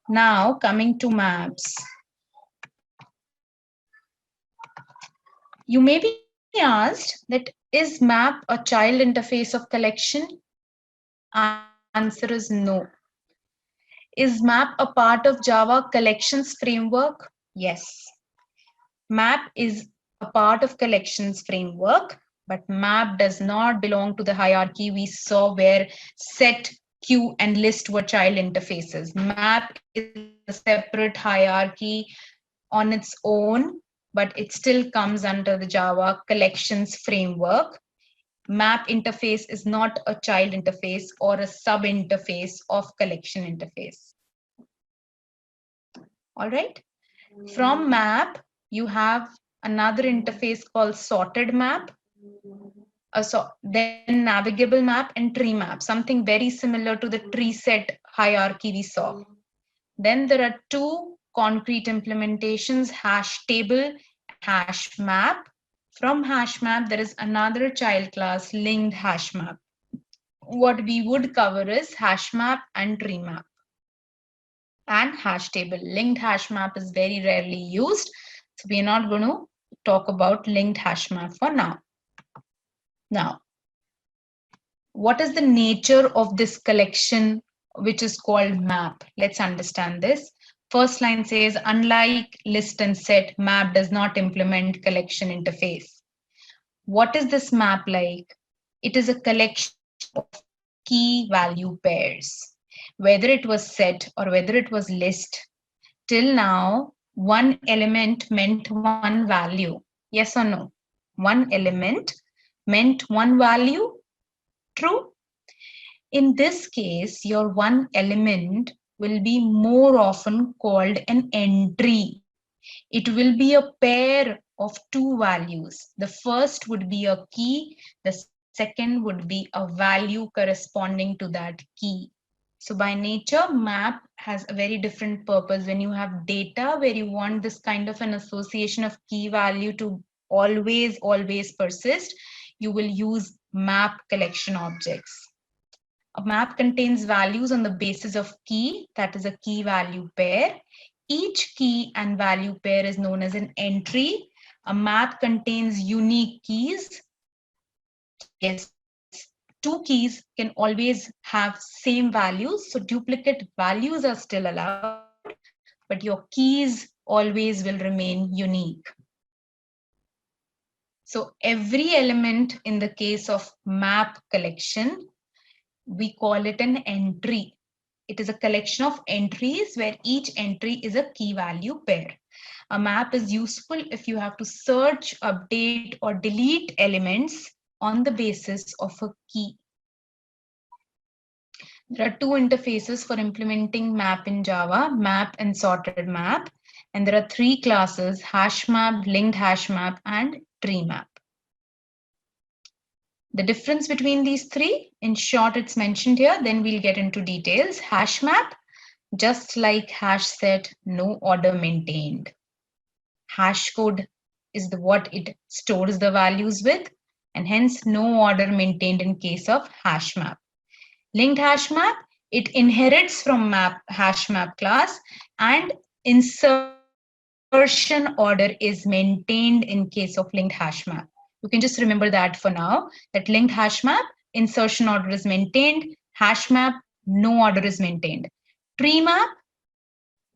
Now coming to maps. You may be asked that is map a child interface of collection? Answer is no. Is map a part of Java collections framework? Yes. Map is a part of collections framework, but map does not belong to the hierarchy we saw where set, queue, and list were child interfaces. Map is a separate hierarchy on its own, but it still comes under the Java collections framework. Map interface is not a child interface or a sub interface of collection interface. All right. From map, you have another interface called sorted map, then navigable map and tree map, something very similar to the tree set hierarchy we saw. Then there are two concrete implementations, hash table and hash map. From hash map, there is another child class, linked hash map. What we would cover is hash map and tree map. And hash table. Linked hash map is very rarely used. So we are not going to talk about linked hash map for now. Now, what is the nature of this collection, which is called map? Let's understand this. First line says, unlike list and set, map does not implement collection interface. What is this map like? It is a collection of key value pairs. Whether it was set or whether it was list, till now, one element meant one value. Yes or no? One element meant one value. True? In this case, your one element will be more often called an entry. It will be a pair of two values. The first would be a key, the second would be a value corresponding to that key. So by nature, map has a very different purpose. When you have data where you want this kind of an association of key value to always persist, you will use map collection objects. A map contains values on the basis of key, that is a key value pair. Each key and value pair is known as an entry. A map contains unique keys. Yes, two keys can always have same values, so duplicate values are still allowed, but your keys always will remain unique. So every element in the case of map collection, we call it an entry. It is a collection of entries where each entry is a key value pair. A map is useful if you have to search, update, or delete elements on the basis of a key. There are two interfaces for implementing map in Java, map and sorted map. And there are three classes, hash map, linked hash map, and tree map. The difference between these three, in short, it's mentioned here, then we'll get into details. Hash map, just like hash set, no order maintained. Hash code is what it stores the values with, and hence no order maintained in case of hash map. Linked hash map, it inherits from hash map class, and insertion order is maintained in case of linked hash map. You can just remember that for now, that linked hash map, insertion order is maintained, hash map, no order is maintained. Tree map,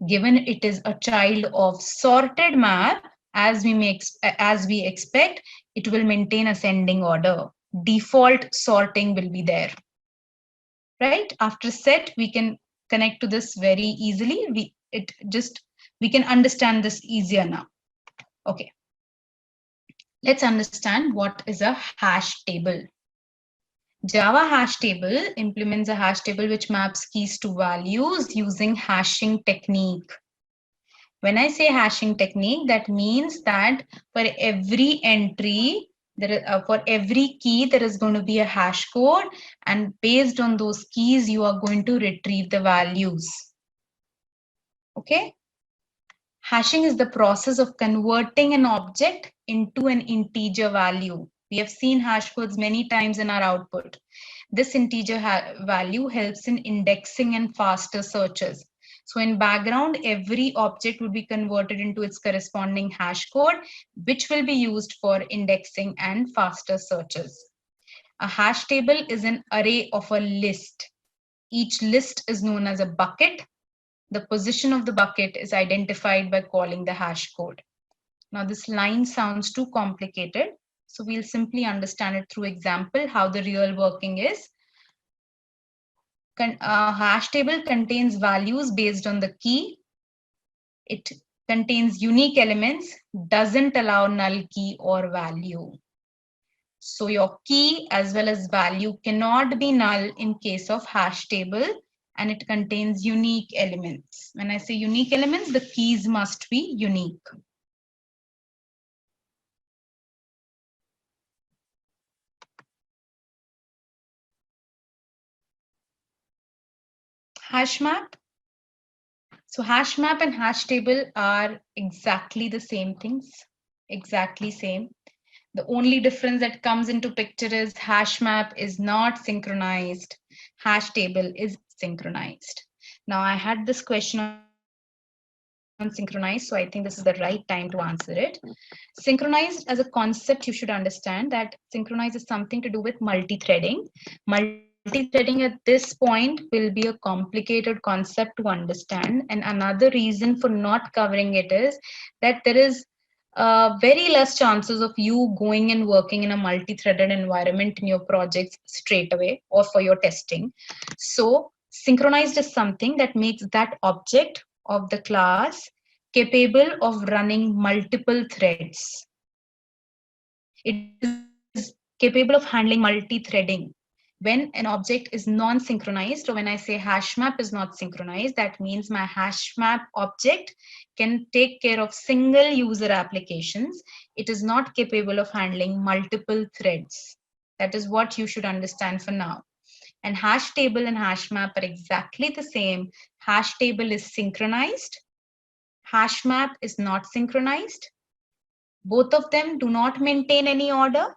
given it is a child of sorted map, as we expect, it will maintain ascending order. Default sorting will be there. Right? After set, we can connect to this very easily. We can understand this easier now. Okay. Let's understand what is a hash table. Java hash table implements a hash table which maps keys to values using hashing technique. When I say hashing technique, that means that for every entry, for every key, there is going to be a hash code, and based on those keys, you are going to retrieve the values. Okay? Hashing is the process of converting an object into an integer value. We have seen hash codes many times in our output. This integer value helps in indexing and faster searches. So in background, every object would be converted into its corresponding hash code, which will be used for indexing and faster searches. A hash table is an array of a list. Each list is known as a bucket. The position of the bucket is identified by calling the hash code. Now this line sounds too complicated, so we'll simply understand it through example how the real working is. A hash table contains values based on the key. It contains unique elements, doesn't allow null key or value. So your key as well as value cannot be null in case of hash table, and it contains unique elements. When I say unique elements, the keys must be unique. Hash map. So hash map and hash table are exactly the same things, exactly same. The only difference that comes into picture is hash map is not synchronized, hash table is synchronized. Now I had this question on synchronized, so I think this is the right time to answer it. Synchronized as a concept, you should understand that synchronized is something to do with multi-threading. Multi-threading at this point will be a complicated concept to understand, and another reason for not covering it is that there is very less chances of you going and working in a multi-threaded environment in your projects straight away or for your testing. So synchronized is something that makes that object of the class capable of running multiple threads. It is capable of handling multi-threading. When an object is non-synchronized, or when I say hash map is not synchronized, that means my hash map object can take care of single user applications. It is not capable of handling multiple threads. That is what you should understand for now. And hash table and hash map are exactly the same. Hash table is synchronized. Hash map is not synchronized. Both of them do not maintain any order.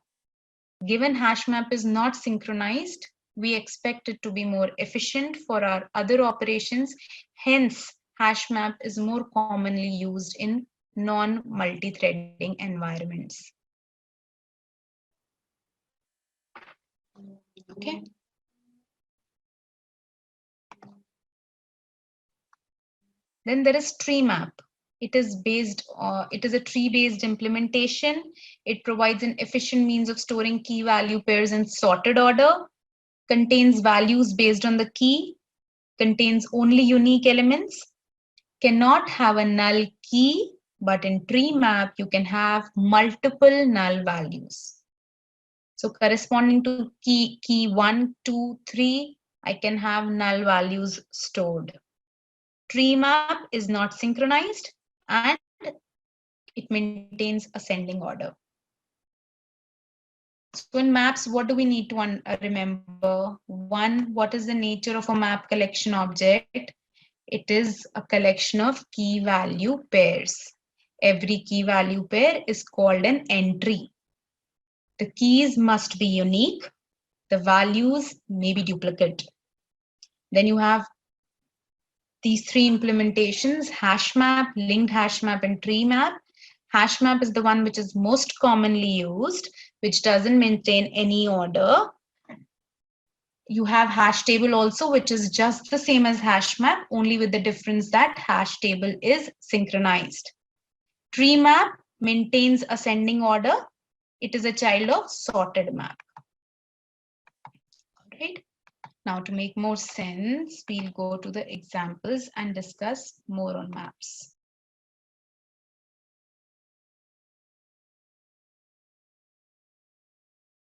Given hash map is not synchronized, we expect it to be more efficient for our other operations. Hence, hash map is more commonly used in non-multi-threading environments. Okay. Then there is tree map. It is a tree-based implementation. It provides an efficient means of storing key value pairs in sorted order, contains values based on the key, contains only unique elements, cannot have a null key, but in tree map, you can have multiple null values. So corresponding to key 1, 2, 3, I can have null values stored. Tree map is not synchronized and it maintains ascending order. So in maps, what do we need to remember? One, what is the nature of a map collection object? It is a collection of key value pairs. Every key value pair is called an entry. The keys must be unique. The values may be duplicate. Then you have these three implementations: hash map, linked hash map, and tree map. Hash map is the one which is most commonly used, which doesn't maintain any order. You have hash table also, which is just the same as hash map, only with the difference that hash table is synchronized. Tree map maintains ascending order. It is a child of sorted map. All right. Now, to make more sense, we'll go to the examples and discuss more on maps.